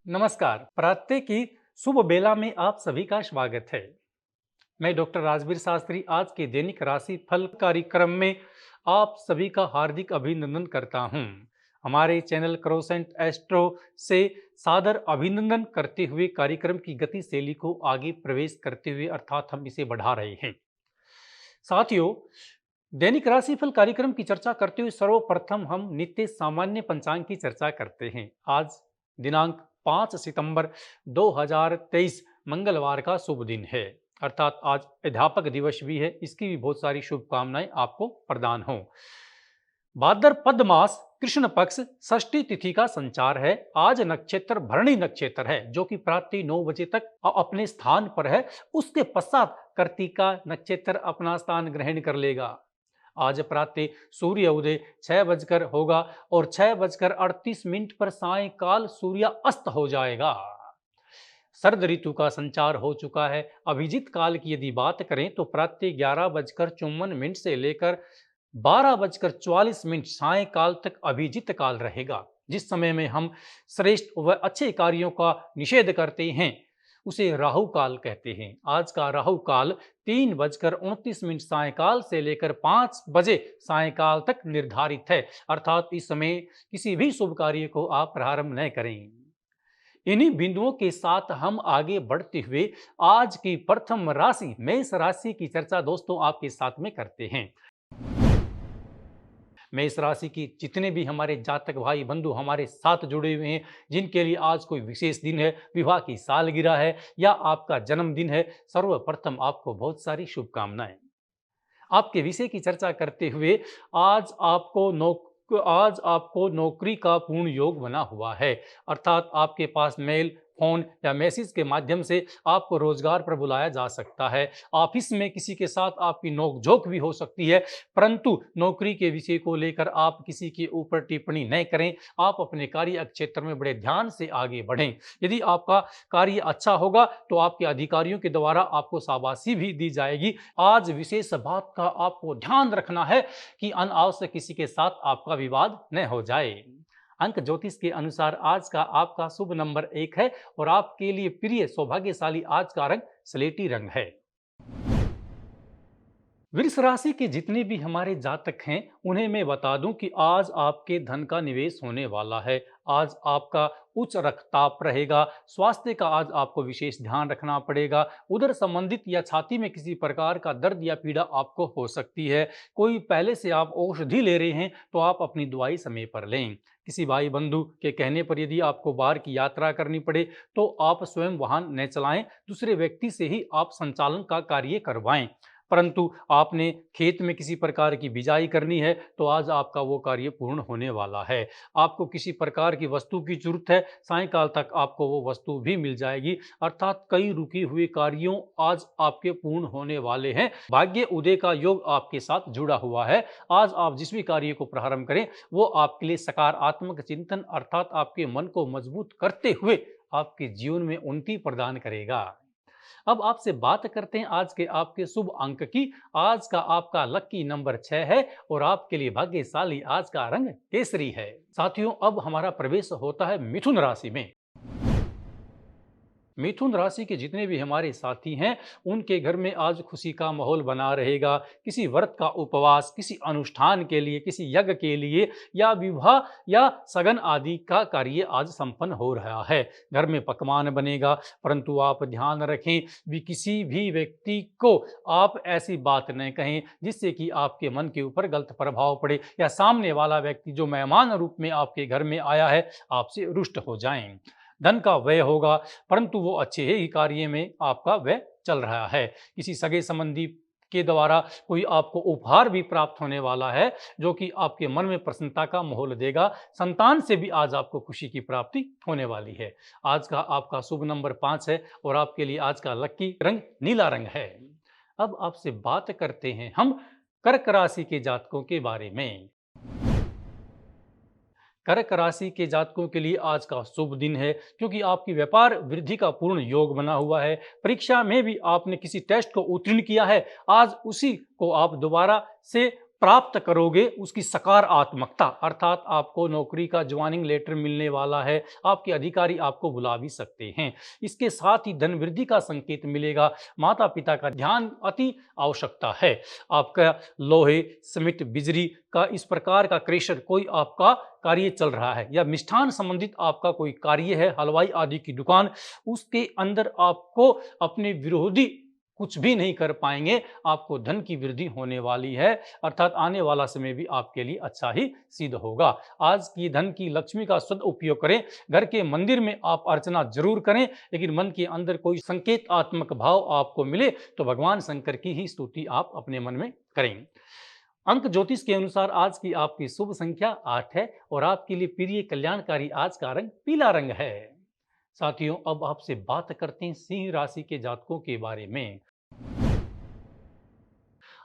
नमस्कार। प्रातः की शुभ बेला में आप सभी का स्वागत है। मैं डॉक्टर राजवीर शास्त्री आज के दैनिक राशि फल कार्यक्रम में आप सभी का हार्दिक अभिनंदन करता हूं। हमारे चैनल क्रोसेंट एस्ट्रो से सादर अभिनंदन करते हुए कार्यक्रम की गतिशैली को आगे प्रवेश करते हुए अर्थात हम इसे बढ़ा रहे हैं। साथियों, दैनिक राशिफल कार्यक्रम की चर्चा करते हुए सर्वप्रथम हम नित्य सामान्य पंचांग की चर्चा करते हैं। आज दिनांक 5 सितंबर 2023 मंगलवार का शुभ दिन है, अर्थात आज अध्यापक दिवस भी है। इसकी भी बहुत सारी शुभकामनाएं आपको प्रदान हो। भाद्रपद मास कृष्ण पक्ष षष्ठी तिथि का संचार है। आज नक्षत्र भरणी नक्षत्र है जो कि प्रातः 9 बजे तक अपने स्थान पर है। उसके पश्चात कार्तिका नक्षत्र अपना स्थान ग्रहण कर लेगा। आज प्रातः सूर्य उदय 6 बजकर होगा और 6:38 पर सायंकाल सूर्य अस्त हो जाएगा। शरद ऋतु का संचार हो चुका है। अभिजीत काल की यदि बात करें तो प्रातः 11:54 से लेकर 12:44 सायंकाल तक अभिजीत काल रहेगा। जिस समय में हम श्रेष्ठ व अच्छे कार्यों का निषेध करते हैं उसे राहु काल कहते हैं। आज का राहु काल 3:29 सायंकाल से लेकर 5 बजे सायंकाल तक निर्धारित है, अर्थात इस समय किसी भी शुभ कार्य को आप प्रारंभ न करें। इन्हीं बिंदुओं के साथ हम आगे बढ़ते हुए आज की प्रथम राशि मेष राशि की चर्चा दोस्तों आपके साथ में करते हैं। मेष राशि की जितने भी हमारे जातक भाई बंधु हमारे साथ जुड़े हुए हैं, जिनके लिए आज कोई विशेष दिन है, विवाह की सालगिरह है या आपका जन्मदिन है, सर्वप्रथम आपको बहुत सारी शुभकामनाएं। आपके विषय की चर्चा करते हुए आज आपको नौकरी का पूर्ण योग बना हुआ है, अर्थात आपके पास मेल, फोन या मैसेज के माध्यम से आपको रोजगार पर बुलाया जा सकता है। ऑफिस में किसी के साथ आपकी नोकझोंक भी हो सकती है, परंतु नौकरी के विषय को लेकर आप किसी के ऊपर टिप्पणी न करें। आप अपने कार्य क्षेत्र में बड़े ध्यान से आगे बढ़ें। यदि आपका कार्य अच्छा होगा तो आपके अधिकारियों के द्वारा आपको शाबाशी भी दी जाएगी। आज विशेष बात का आपको ध्यान रखना है कि अनावश्यक किसी के साथ आपका विवाद न हो जाए। अंक ज्योतिष के अनुसार आज का आपका शुभ नंबर 1 है और आपके लिए प्रिय सौभाग्यशाली आज का रंग स्लेटी रंग है। वृष राशि के जितने भी हमारे जातक हैं उन्हें मैं बता दूं कि आज आपके धन का निवेश होने वाला है। आज आपका उच्च रक्तचाप रहेगा। स्वास्थ्य का आज आपको विशेष ध्यान रखना पड़ेगा। उदर संबंधित या छाती में किसी प्रकार का दर्द या पीड़ा आपको हो सकती है। कोई पहले से आप औषधि ले रहे हैं तो आप अपनी दवाई समय पर लें। किसी भाई बंधु के कहने पर यदि आपको बाहर की यात्रा करनी पड़े तो आप स्वयं वाहन न चलाएं, दूसरे व्यक्ति से ही आप संचालन का कार्य करवाएं। परंतु आपने खेत में किसी प्रकार की बिजाई करनी है तो आज आपका वो कार्य पूर्ण होने वाला है। आपको किसी प्रकार की वस्तु की जरूरत है, सायंकाल तक आपको वो वस्तु भी मिल जाएगी, अर्थात कई रुके हुए कार्यों आज आपके पूर्ण होने वाले हैं। भाग्य उदय का योग आपके साथ जुड़ा हुआ है। आज आप जिस भी कार्य को प्रारंभ करें वो आपके लिए सकारात्मक चिंतन अर्थात आपके मन को मजबूत करते हुए आपके जीवन में उन्नति प्रदान करेगा। अब आपसे बात करते हैं आज के आपके शुभ अंक की। आज का आपका लकी नंबर 6 है और आपके लिए भाग्यशाली आज का रंग केसरी है। साथियों, अब हमारा प्रवेश होता है मिथुन राशि में। मिथुन राशि के जितने भी हमारे साथी हैं उनके घर में आज खुशी का माहौल बना रहेगा। किसी व्रत का उपवास, किसी अनुष्ठान के लिए, किसी यज्ञ के लिए या विवाह या सगन आदि का कार्य आज संपन्न हो रहा है। घर में पकवान बनेगा, परंतु आप ध्यान रखें भी किसी भी व्यक्ति को आप ऐसी बात न कहें जिससे कि आपके मन के ऊपर गलत प्रभाव पड़े या सामने वाला व्यक्ति जो मेहमान रूप में आपके घर में आया है आपसे रुष्ट हो जाएं। धन का व्यय होगा परंतु वो अच्छे ही कार्य में आपका व्यय चल रहा है। किसी सगे संबंधी के द्वारा कोई आपको उपहार भी प्राप्त होने वाला है जो कि आपके मन में प्रसन्नता का माहौल देगा। संतान से भी आज आपको खुशी की प्राप्ति होने वाली है। आज का आपका शुभ नंबर 5 है और आपके लिए आज का लकी रंग नीला रंग है। अब आपसे बात करते हैं हम कर्क राशि के जातकों के बारे में। कर्क राशि के जातकों के लिए आज का शुभ दिन है क्योंकि आपकी व्यापार वृद्धि का पूर्ण योग बना हुआ है। परीक्षा में भी आपने किसी टेस्ट को उत्तीर्ण किया है, आज उसी को आप दोबारा से प्राप्त करोगे उसकी सकारात्मकता, अर्थात आपको नौकरी का ज्वाइनिंग लेटर मिलने वाला है, आपके अधिकारी आपको बुला भी सकते हैं। इसके साथ ही धन वृद्धि का संकेत मिलेगा। माता पिता का ध्यान अति आवश्यकता है। आपका लोहे, सीमेंट, बिजली का इस प्रकार का क्रेशर कोई आपका कार्य चल रहा है, या मिष्ठान संबंधित आपका कोई कार्य है, हलवाई आदि की दुकान, उसके अंदर आपको अपने विरोधी कुछ भी नहीं कर पाएंगे। आपको धन की वृद्धि होने वाली है, अर्थात आने वाला समय भी आपके लिए अच्छा ही सिद्ध होगा। आज की धन की लक्ष्मी का सदुपयोग करें। घर के मंदिर में आप अर्चना जरूर करें, लेकिन मन के अंदर कोई संकेतात्मक भाव आपको मिले तो भगवान शंकर की ही स्तुति आप अपने मन में करें। अंक ज्योतिष के अनुसार आज की आपकी शुभ संख्या 8 है और आपके लिए प्रिय कल्याणकारी आज का रंग पीला रंग है। साथियों, अब आपसे बात करते हैं सिंह राशि के जातकों के बारे में।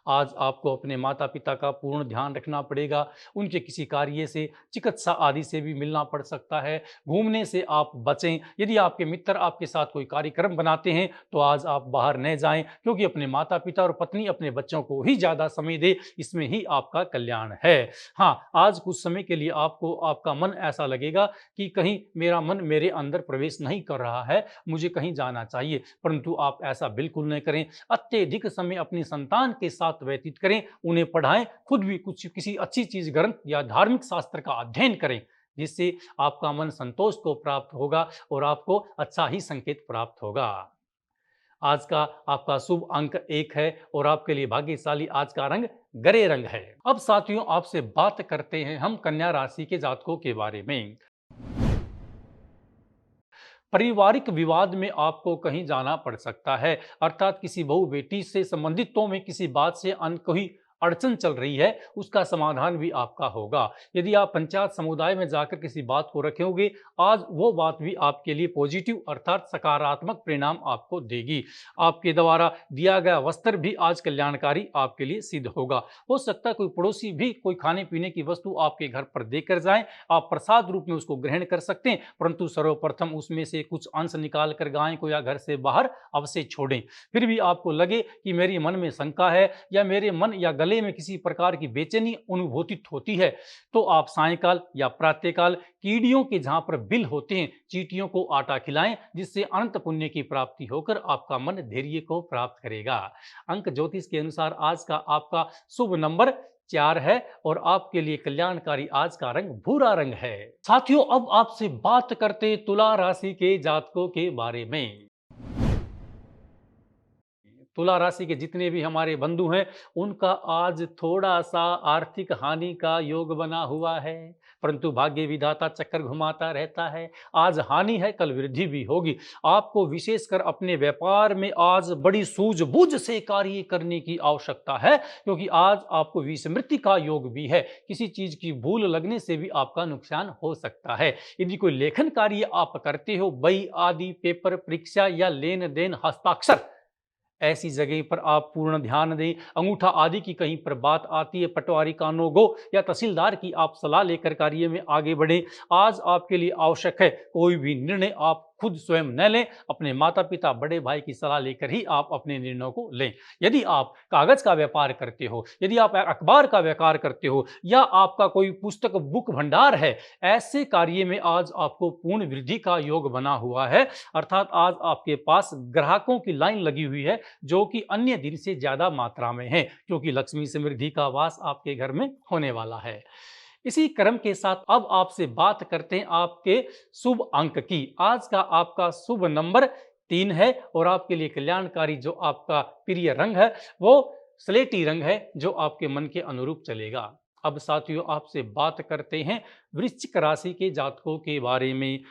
आज आपको अपने माता पिता का पूर्ण ध्यान रखना पड़ेगा। उनके किसी कार्य से, चिकित्सा आदि से भी मिलना पड़ सकता है। घूमने से आप बचें। यदि आपके मित्र आपके साथ कोई कार्यक्रम बनाते हैं तो आज आप बाहर न जाएं, क्योंकि अपने माता पिता और पत्नी, अपने बच्चों को ही ज़्यादा समय दे, इसमें ही आपका कल्याण है। हाँ, आज कुछ समय के लिए आपको आपका मन ऐसा लगेगा कि कहीं मेरा मन मेरे अंदर प्रवेश नहीं कर रहा है, मुझे कहीं जाना चाहिए, परंतु आप ऐसा बिल्कुल न करें। अत्यधिक समय अपनी संतान के साथ व्यतीत करें, उन्हें पढ़ाएं, खुद भी कुछ किसी अच्छी चीज, ग्रंथ या धार्मिक शास्त्र का अध्ययन करें, जिससे आपका मन संतोष को प्राप्त होगा और आपको अच्छा ही संकेत प्राप्त होगा। आज का आपका शुभ अंक 1 है और आपके लिए भाग्यशाली आज का रंग गरे रंग है। अब साथियों, आपसे बात करते हैं हम कन्या राशि के जातकों के बारे में। पारिवारिक विवाद में आपको कहीं जाना पड़ सकता है, अर्थात किसी बहू बेटी से संबंधितों में किसी बात से कोई अड़चन चल रही है, उसका समाधान भी आपका होगा। यदि आप पंचायत समुदाय में जाकर किसी बात को रखोगे, आज वो बात भी आपके लिए पॉजिटिव अर्थात सकारात्मक परिणाम आपको देगी। आपके द्वारा दिया गया वस्त्र भी आज कल्याणकारी आपके लिए सिद्ध होगा। हो सकता है कोई पड़ोसी भी कोई खाने पीने की वस्तु आपके घर पर देकर जाए, आप प्रसाद रूप में उसको ग्रहण कर सकते हैं, परंतु सर्वप्रथम उसमें से कुछ अंश निकाल कर गाय को या घर से बाहर अवश्य छोड़ें। फिर भी आपको लगे कि मेरे मन में शंका है या मेरे मन या गले में किसी प्रकार की बेचैनी अनुभूतित होती है, तो आप सायंकाल या प्रातःकाल कीड़ियों के जहां पर बिल होते हैं, चींटियों को आटा खिलाएं, जिससे अनंत पुण्य की प्राप्ति होकर आपका मन धैर्य को प्राप्त करेगा। अंक ज्योतिष के अनुसार आज का आपका शुभ नंबर 4 है और आपके लिए कल्याणकारी आज का रंग भूरा रंग है। साथियों, अब आपसे बात करते तुला राशि के जातकों के बारे में। तुला राशि के जितने भी हमारे बंधु हैं, उनका आज थोड़ा सा आर्थिक हानि का योग बना हुआ है, परंतु भाग्य विधाता चक्कर घुमाता रहता है। आज हानि है, कल वृद्धि भी होगी। आपको विशेषकर अपने व्यापार में आज बड़ी सूझबूझ से कार्य करने की आवश्यकता है, क्योंकि आज आपको विस्मृति का योग भी है। किसी चीज की भूल लगने से भी आपका नुकसान हो सकता है। यदि कोई लेखन कार्य आप करते हो, बही आदि, पेपर, परीक्षा या लेन देन, हस्ताक्षर, ऐसी जगह पर आप पूर्ण ध्यान दें। अंगूठा आदि की कहीं पर बात आती है, पटवारी, कानूगो या तहसीलदार की आप सलाह लेकर कार्य में आगे बढ़ें। आज आपके लिए आवश्यक है कोई भी निर्णय आप खुद स्वयं न लें, अपने माता पिता, बड़े भाई की सलाह लेकर ही आप अपने निर्णयों को लें। यदि आप कागज का व्यापार करते हो, यदि आप अखबार का व्यापार करते हो या आपका कोई पुस्तक बुक भंडार है, ऐसे कार्य में आज आपको पूर्ण वृद्धि का योग बना हुआ है, अर्थात आज आपके पास ग्राहकों की लाइन लगी हुई है, जो कि अन्य दिन से ज्यादा मात्रा में है, क्योंकि लक्ष्मी समृद्धि का वास आपके घर में होने वाला है। इसी क्रम के साथ अब आपसे बात करते हैं आपके शुभ अंक की। आज का आपका शुभ नंबर 3 है और आपके लिए कल्याणकारी जो आपका प्रिय रंग है वो स्लेटी रंग है, जो आपके मन के अनुरूप चलेगा। अब साथियों, आपसे बात करते हैं वृश्चिक राशि के जातकों के बारे में।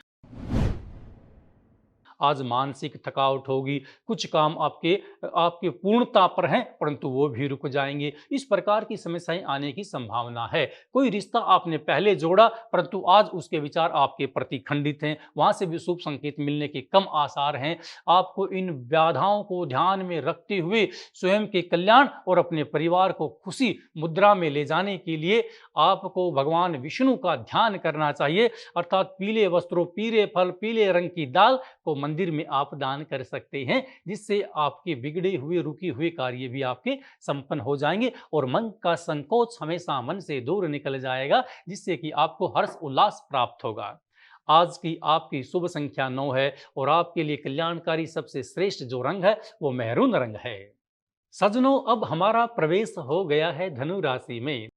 आज मानसिक थकावट होगी, कुछ काम आपके आपके पूर्णता पर हैं, परंतु वो भी रुक जाएंगे। इस प्रकार की समस्याएं आने की संभावना है। कोई रिश्ता आपने पहले जोड़ा, परंतु आज उसके विचार आपके प्रति खंडित हैं, वहां से भी शुभ संकेत मिलने के कम आसार हैं। आपको इन बाधाओं को ध्यान में रखते हुए स्वयं के कल्याण और अपने परिवार को खुशी मुद्रा में ले जाने के लिए आपको भगवान विष्णु का ध्यान करना चाहिए, अर्थात पीले वस्त्रों, पीले फल, पीले रंग की दाल को मंदिर में आप दान कर सकते हैं, जिससे आपके बिगड़े हुए, रुके हुए कार्य भी आपके संपन्न हो जाएंगे और मन का संकोच हमेशा मन से दूर निकल जाएगा, जिससे कि आपको हर्ष उल्लास प्राप्त होगा। आज की आपकी शुभ संख्या 9 है और आपके लिए कल्याणकारी सबसे श्रेष्ठ जो रंग है वो मेहरून रंग है। सज्जनों, अब हमारा प्रवेश हो गया है धनु राशि में।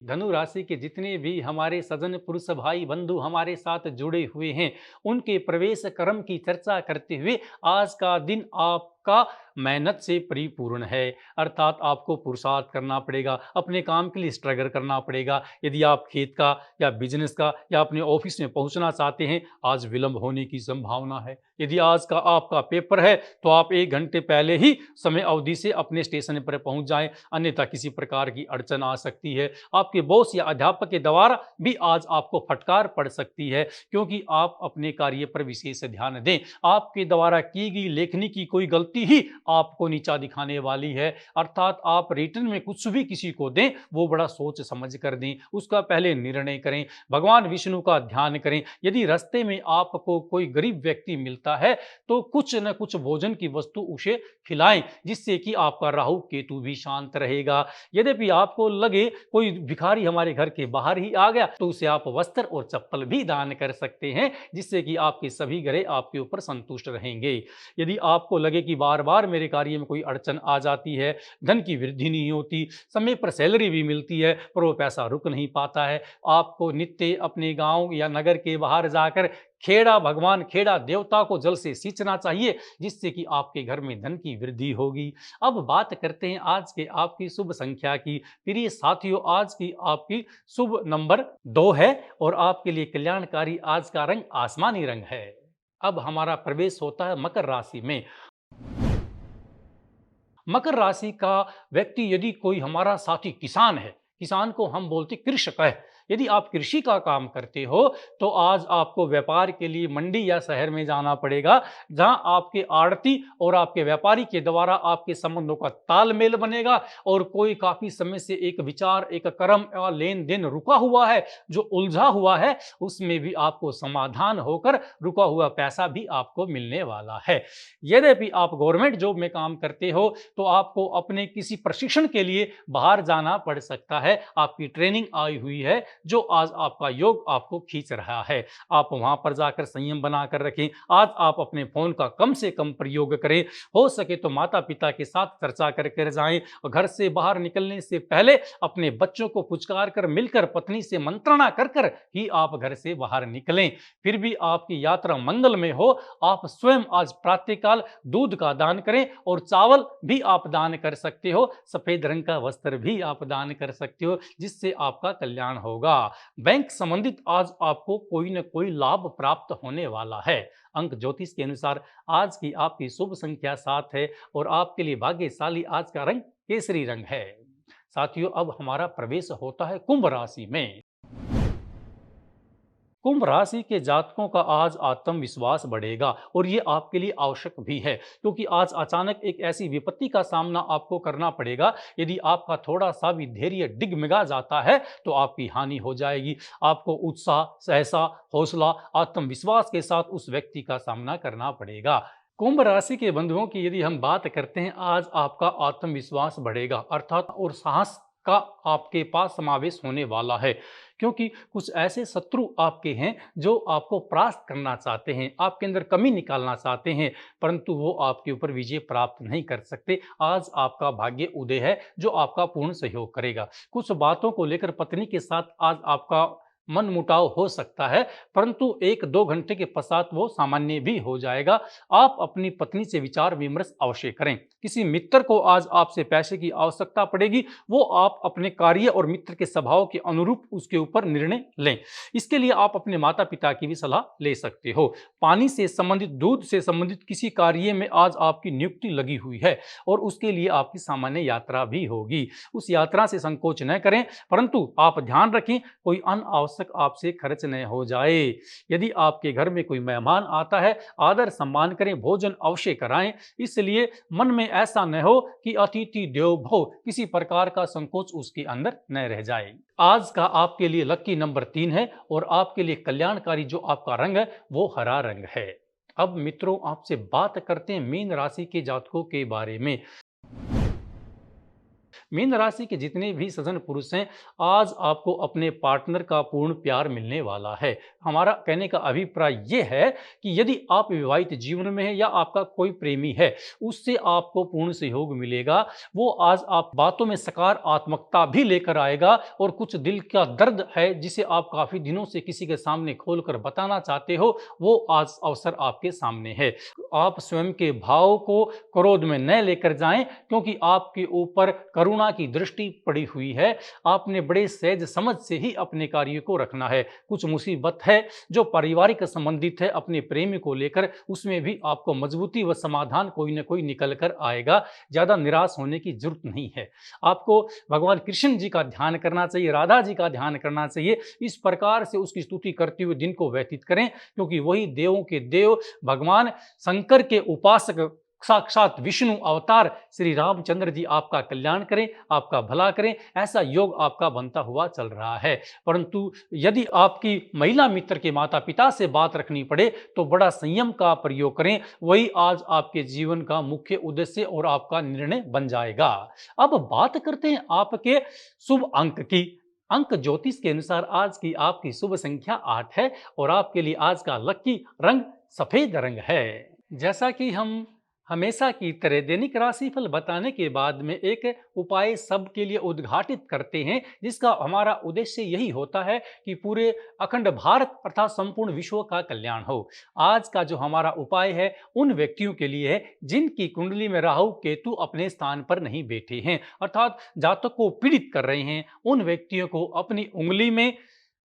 धनु राशि के जितने भी हमारे सज्जन पुरुष भाई बंधु हमारे साथ जुड़े हुए हैं, उनके प्रवेश क्रम की चर्चा करते हुए आज का दिन आपका मेहनत से परिपूर्ण है। अर्थात आपको पुरुषार्थ करना पड़ेगा, अपने काम के लिए स्ट्रगल करना पड़ेगा। यदि आप खेत का या बिजनेस का या अपने ऑफिस में पहुंचना चाहते हैं, आज विलंब होने की संभावना है। यदि आज का आपका पेपर है तो आप 1 घंटे पहले ही समय अवधि से अपने स्टेशन पर पहुंच जाएं, अन्यथा किसी प्रकार की अड़चन आ सकती है। आपके बॉस या अध्यापक के द्वारा भी आज आपको फटकार पड़ सकती है, क्योंकि आप अपने कार्य पर विशेष ध्यान दें। आपके द्वारा की गई लेखनी की कोई गलती ही आपको नीचा दिखाने वाली है। अर्थात आप रिटर्न में कुछ भी किसी को दें, वो बड़ा सोच समझ कर दें, उसका पहले निर्णय करें, भगवान विष्णु का ध्यान करें। यदि रास्ते में आपको कोई गरीब व्यक्ति मिलता है तो कुछ न कुछ भोजन की वस्तु उसे खिलाएं, जिससे कि आपका राहु केतु भी शांत रहेगा। यद्यपि आपको लगे कोई भिखारी हमारे घर के बाहर ही आ गया, तो उसे आप वस्त्र और चप्पल भी दान कर सकते हैं, जिससे कि आपके सभी ग्रह आपके ऊपर संतुष्ट रहेंगे। यदि आपको लगे कि बार बार मेरे कार्य में कोई अड़चन आ जाती है, धन की वृद्धि नहीं होती, समय पर सैलरी भी मिलती है पर वो पैसा रुक नहीं पाता है, आपको नित्य अपने गांव या नगर के बाहर जाकर खेड़ा भगवान खेड़ा देवता को जल से सींचना चाहिए, जिससे कि आपके घर में धन की वृद्धि होगी। अब बात करते हैं आज के आपकी शुभ संख्या की। प्रिय साथियों, आज की आपकी शुभ नंबर 2 है और आपके लिए कल्याणकारी आज का रंग आसमानी रंग है। अब हमारा प्रवेश होता है मकर राशि में। मकर राशि का व्यक्ति, यदि कोई हमारा साथी किसान है, किसान को हम बोलते कृषक है, यदि आप कृषि का काम करते हो तो आज आपको व्यापार के लिए मंडी या शहर में जाना पड़ेगा, जहां आपके आड़ती और आपके व्यापारी के द्वारा आपके संबंधों का तालमेल बनेगा और कोई काफी समय से एक विचार, एक कर्म या लेन देन रुका हुआ है, जो उलझा हुआ है, उसमें भी आपको समाधान होकर रुका हुआ पैसा भी आपको मिलने वाला है। यद्यपि आप गवर्नमेंट जॉब में काम करते हो तो आपको अपने किसी प्रशिक्षण के लिए बाहर जाना पड़ सकता है, आपकी ट्रेनिंग आई हुई है जो आज आपका योग आपको खींच रहा है। आप वहां पर जाकर संयम बनाकर रखें। आज आप अपने फोन का कम से कम प्रयोग करें, हो सके तो माता पिता के साथ चर्चा करके जाएं और घर से बाहर निकलने से पहले अपने बच्चों को पुचकार कर मिलकर पत्नी से मंत्रणा कर कर ही आप घर से बाहर निकलें। फिर भी आपकी यात्रा मंगल में हो, आप स्वयं आज प्रातःकाल दूध का दान करें और चावल भी आप दान कर सकते हो, सफेद रंग का वस्त्र भी आप दान कर सकते हो, जिससे आपका कल्याण होगा। बैंक संबंधित आज आपको कोई न कोई लाभ प्राप्त होने वाला है। अंक ज्योतिष के अनुसार आज की आपकी शुभ संख्या 7 है और आपके लिए भाग्यशाली आज का रंग केसरी रंग है। साथियों, अब हमारा प्रवेश होता है कुंभ राशि में। कुंभ राशि के जातकों का आज आत्मविश्वास बढ़ेगा और ये आपके लिए आवश्यक भी है, क्योंकि आज अचानक एक ऐसी विपत्ति का सामना आपको करना पड़ेगा। यदि आपका थोड़ा सा भी धैर्य डिगमिगा जाता है तो आपकी हानि हो जाएगी। आपको उत्साह, सहसा, हौसला, आत्मविश्वास के साथ उस व्यक्ति का सामना करना पड़ेगा। कुंभ राशि के बंधुओं की यदि हम बात करते हैं, आज आपका आत्मविश्वास बढ़ेगा, अर्थात और साहस का आपके पास समावेश होने वाला है, क्योंकि कुछ ऐसे शत्रु आपके हैं जो आपको परास्त करना चाहते हैं, आपके अंदर कमी निकालना चाहते हैं, परंतु वो आपके ऊपर विजय प्राप्त नहीं कर सकते। आज आपका भाग्य उदय है जो आपका पूर्ण सहयोग करेगा। कुछ बातों को लेकर पत्नी के साथ आज आपका मन मुटाव हो सकता है, परंतु 1-2 घंटे के पश्चात वो सामान्य भी हो जाएगा। आप अपनी पत्नी से विचार विमर्श अवश्य करें। किसी मित्र को आज आपसे पैसे की आवश्यकता पड़ेगी, वो आप अपने कार्य और मित्र के स्वभाव के अनुरूप उसके ऊपर निर्णय लें। इसके लिए आप अपने माता पिता की भी सलाह ले सकते हो। पानी से संबंधित, दूध से संबंधित किसी कार्य में आज आपकी नियुक्ति लगी हुई है और उसके लिए आपकी सामान्य यात्रा भी होगी। उस यात्रा से संकोच न करें, परंतु आप ध्यान रखें कोई अनावश्यक अनावश्यक आपसे खर्च न हो जाए। यदि आपके घर में कोई मेहमान आता है, आदर सम्मान करें, भोजन अवश्य कराएं। इसलिए मन में ऐसा न हो कि अतिथि देवो भव, किसी प्रकार का संकोच उसके अंदर न रह जाए। आज का आपके लिए लकी नंबर 3 है और आपके लिए कल्याणकारी जो आपका रंग है वो हरा रंग है। अब मित्रों, आपसे बात करते हैं मीन राशि के जातकों के बारे में। मीन राशि के जितने भी सज्जन पुरुष हैं, आज आपको अपने पार्टनर का पूर्ण प्यार मिलने वाला है। हमारा कहने का अभिप्राय यह है कि यदि आप विवाहित जीवन में हैं या आपका कोई प्रेमी है, उससे आपको पूर्ण सहयोग मिलेगा। वो आज आप बातों में सकारात्मकता भी लेकर आएगा और कुछ दिल का दर्द है जिसे आप काफी दिनों से किसी के सामने खोलकर बताना चाहते हो, वो आज अवसर आपके सामने है। आप स्वयं के भाव को क्रोध में न लेकर जाएं, क्योंकि आपके ऊपर करुणा की दृष्टि पड़ी हुई है। आपने बड़े सहज समझ से ही अपने कार्य को रखना है। कुछ मुसीबत है जो पारिवारिक संबंधित है अपने प्रेमी को लेकर, उसमें भी आपको मजबूती व समाधान कोई ना कोई निकल कर आएगा। ज्यादा निराश होने की जरूरत नहीं है। आपको भगवान कृष्ण जी का ध्यान करना चाहिए, राधा जी का ध्यान करना चाहिए। इस प्रकार से उसकी स्तुति करते हुए दिन को व्यतीत करें, क्योंकि वही देवों के देव भगवान शंकर के उपासक साक्षात विष्णु अवतार श्री रामचंद्र जी आपका कल्याण करें, आपका भला करें, ऐसा योग आपका बनता हुआ चल रहा है। परंतु यदि आपकी महिला मित्र के माता पिता से बात रखनी पड़े तो बड़ा संयम का प्रयोग करें, वही आज आपके जीवन का मुख्य उद्देश्य और आपका निर्णय बन जाएगा। अब बात करते हैं आपके शुभ अंक की। अंक ज्योतिष के अनुसार आज की आपकी शुभ संख्या 8 है और आपके लिए आज का लकी रंग सफेद रंग है। जैसा कि हम हमेशा की तरह दैनिक राशिफल बताने के बाद में एक उपाय सबके लिए उद्घाटित करते हैं, जिसका हमारा उद्देश्य यही होता है कि पूरे अखंड भारत अर्थात संपूर्ण विश्व का कल्याण हो। आज का जो हमारा उपाय है उन व्यक्तियों के लिए है जिनकी कुंडली में राहु केतु अपने स्थान पर नहीं बैठे हैं, अर्थात जातक को पीड़ित कर रहे हैं। उन व्यक्तियों को अपनी उंगली में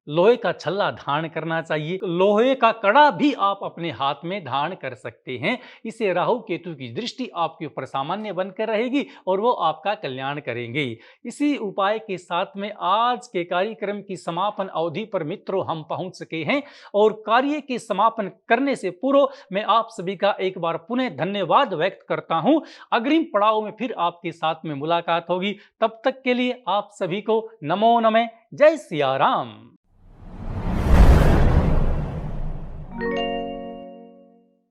लोहे का छल्ला धारण करना चाहिए। लोहे का कड़ा भी आप अपने हाथ में धारण कर सकते हैं। इससे राहु केतु की दृष्टि आपके ऊपर सामान्य बनकर रहेगी और वो आपका कल्याण करेंगे। इसी उपाय के साथ में आज के कार्यक्रम की समापन अवधि पर मित्रों हम पहुंच सके हैं और कार्य के समापन करने से पूर्व मैं आप सभी का एक बार पुनः धन्यवाद व्यक्त करता हूं। अग्रिम पड़ाव में फिर आपके साथ में मुलाकात होगी। तब तक के लिए आप सभी को नमो नमः। जय सिया राम।